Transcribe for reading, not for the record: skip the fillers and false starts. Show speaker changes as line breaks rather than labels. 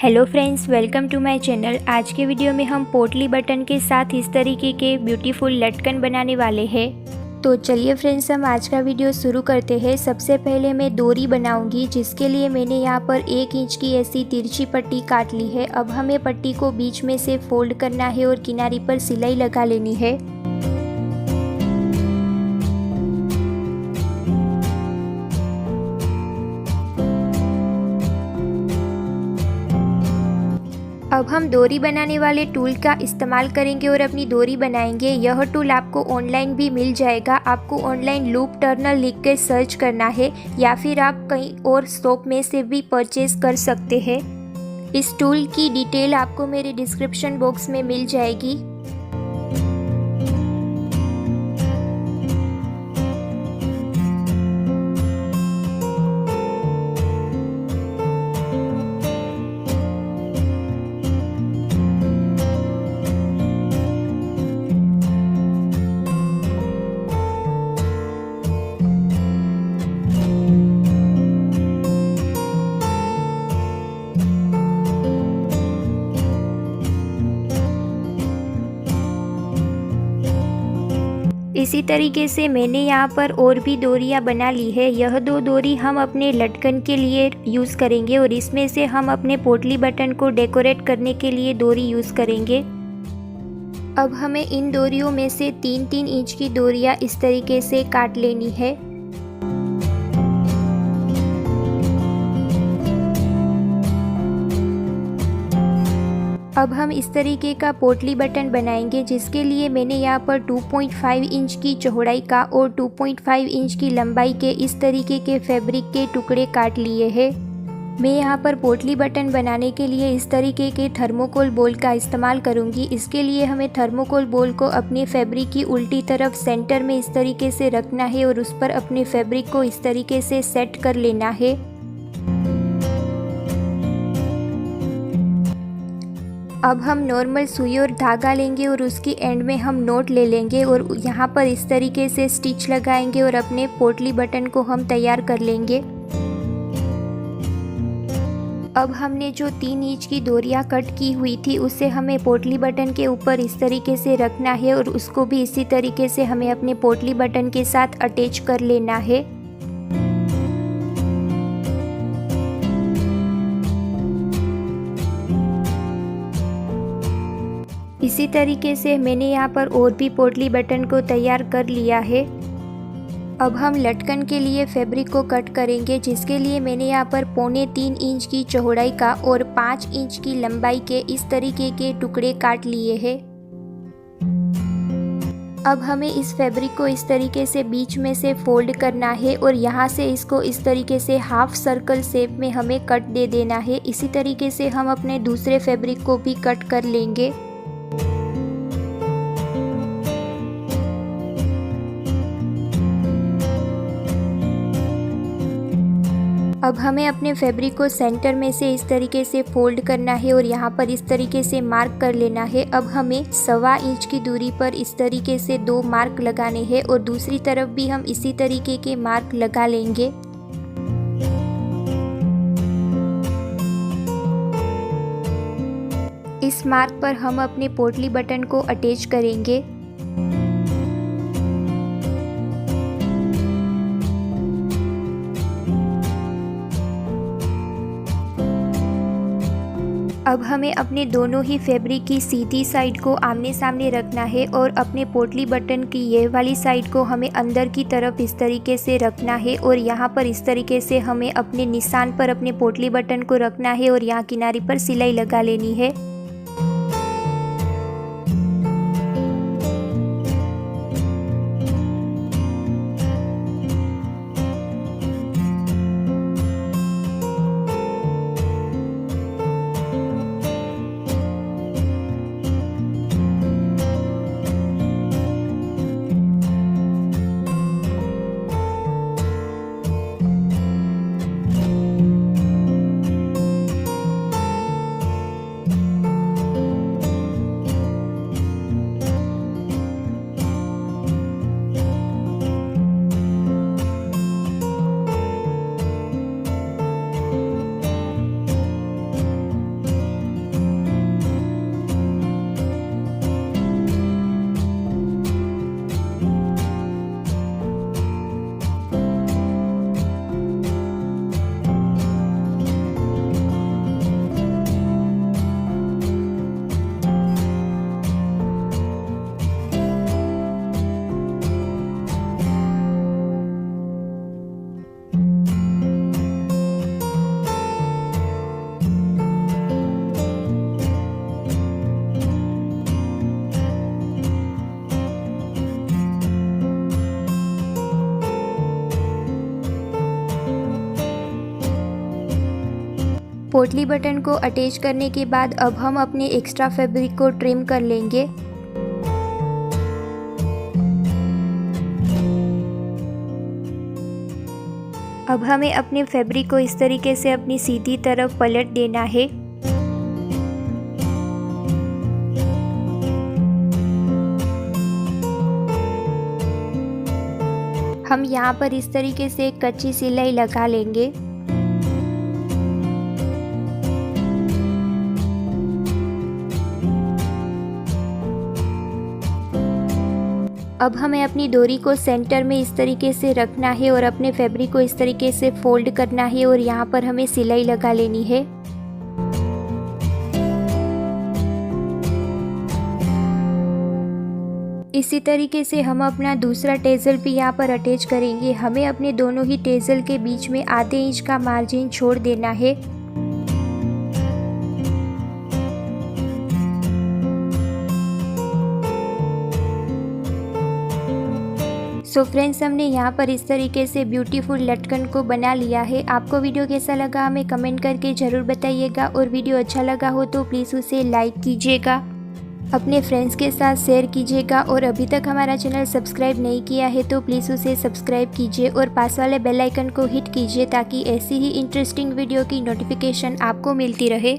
Hello friends, welcome to my channel. आज के video में हम पोटली बटन के साथ इस तरीके के ब्यूटीफुल लटकन बनाने वाले हैं। तो चलिए फ्रेंड्स, हम आज का वीडियो शुरू करते हैं। सबसे पहले मैं डोरी बनाऊंगी, जिसके लिए मैंने यहाँ पर 1 इंच की ऐसी तिरछी पट्टी काट ली है। अब हमें पट्टी को बीच में से फोल्ड करना है और किनारी पर सिलाई लगा लेनी है। अब हम डोरी बनाने वाले टूल का इस्तेमाल करेंगे और अपनी डोरी बनाएंगे। यह टूल आपको ऑनलाइन भी मिल जाएगा। आपको ऑनलाइन लूप टर्नर लिख कर सर्च करना है या फिर आप कहीं और शॉप में से भी परचेज कर सकते हैं। इस टूल की डिटेल आपको मेरे डिस्क्रिप्शन बॉक्स में मिल जाएगी। इसी तरीके से मैंने यहाँ पर और भी डोरियाँ बना ली है। यह 2 डोरी हम अपने लटकन के लिए यूज़ करेंगे और इसमें से हम अपने पोटली बटन को डेकोरेट करने के लिए डोरी यूज़ करेंगे। अब हमें इन डोरियों में से 3-3 इंच की डोरियाँ इस तरीके से काट लेनी है। अब हम इस तरीके का पोटली बटन बनाएंगे, जिसके लिए मैंने यहाँ पर 2.5 इंच की चौड़ाई का और 2.5 इंच की लंबाई के इस तरीके के फैब्रिक के टुकड़े काट लिए हैं। मैं यहाँ पर पोटली बटन बनाने के लिए इस तरीके के थर्मोकोल बॉल का इस्तेमाल करूँगी। इसके लिए हमें थर्मोकोल बॉल को अपने फैब्रिक की उल्टी तरफ सेंटर में इस तरीके से रखना है और उस पर अपने फैब्रिक को इस तरीके से सेट कर लेना है। अब हम नॉर्मल सुई और धागा लेंगे और उसकी एंड में हम नॉट ले लेंगे और यहाँ पर इस तरीके से स्टिच लगाएंगे और अपने पोटली बटन को हम तैयार कर लेंगे। अब हमने जो 3 इंच की डोरियाँ कट की हुई थी, उसे हमें पोटली बटन के ऊपर इस तरीके से रखना है और उसको भी इसी तरीके से हमें अपने पोटली बटन के साथ अटैच कर लेना है। इसी तरीके से मैंने यहाँ पर और भी पोटली बटन को तैयार कर लिया है। अब हम लटकन के लिए फैब्रिक को कट करेंगे, जिसके लिए मैंने यहाँ पर 3.25 इंच की चौड़ाई का और 5 इंच की लंबाई के इस तरीके के टुकड़े काट लिए हैं। अब हमें इस फैब्रिक को इस तरीके से बीच में से फोल्ड करना है और यहाँ से इसको इस तरीके से हाफ सर्कल शेप में हमें कट दे देना है। इसी तरीके से हम अपने दूसरे फैब्रिक को भी कट कर लेंगे। अब हमें अपने फैब्रिक को सेंटर में से इस तरीके से फोल्ड करना है और यहाँ पर इस तरीके से मार्क कर लेना है। अब हमें 1.25 इंच की दूरी पर इस तरीके से 2 मार्क लगाने हैं और दूसरी तरफ भी हम इसी तरीके के मार्क लगा लेंगे। इस मार्क पर हम अपने पोटली बटन को अटैच करेंगे। अब हमें अपने दोनों ही फैब्रिक की सीधी साइड को आमने सामने रखना है और अपने पोटली बटन की ये वाली साइड को हमें अंदर की तरफ इस तरीके से रखना है और यहाँ पर इस तरीके से हमें अपने निशान पर अपने पोटली बटन को रखना है और यहाँ किनारी पर सिलाई लगा लेनी है। पोटली बटन को अटैच करने के बाद अब हम अपने एक्स्ट्रा फैब्रिक को ट्रिम कर लेंगे। अब हमें अपने फैब्रिक को इस तरीके से अपनी सीधी तरफ पलट देना है। हम यहाँ पर इस तरीके से एक कच्ची सिलाई लगा लेंगे। अब हमें अपनी डोरी को सेंटर में इस तरीके से रखना है और अपने फैब्रिक को इस तरीके से फोल्ड करना है और यहाँ पर हमें सिलाई लगा लेनी है। इसी तरीके से हम अपना दूसरा टेज़ल भी यहाँ पर अटैच करेंगे। हमें अपने दोनों ही टेज़ल के बीच में आधे इंच का मार्जिन छोड़ देना है। सो फ्रेंड्स, हमने यहाँ पर इस तरीके से ब्यूटीफुल लटकन को बना लिया है। आपको वीडियो कैसा लगा हमें कमेंट करके ज़रूर बताइएगा और वीडियो अच्छा लगा हो तो प्लीज़ उसे लाइक कीजिएगा, अपने फ्रेंड्स के साथ शेयर कीजिएगा और अभी तक हमारा चैनल सब्सक्राइब नहीं किया है तो प्लीज़ उसे सब्सक्राइब कीजिए और पास वाले बेल आइकन को हिट कीजिए ताकि ऐसी ही इंटरेस्टिंग वीडियो की नोटिफिकेशन आपको मिलती रहे।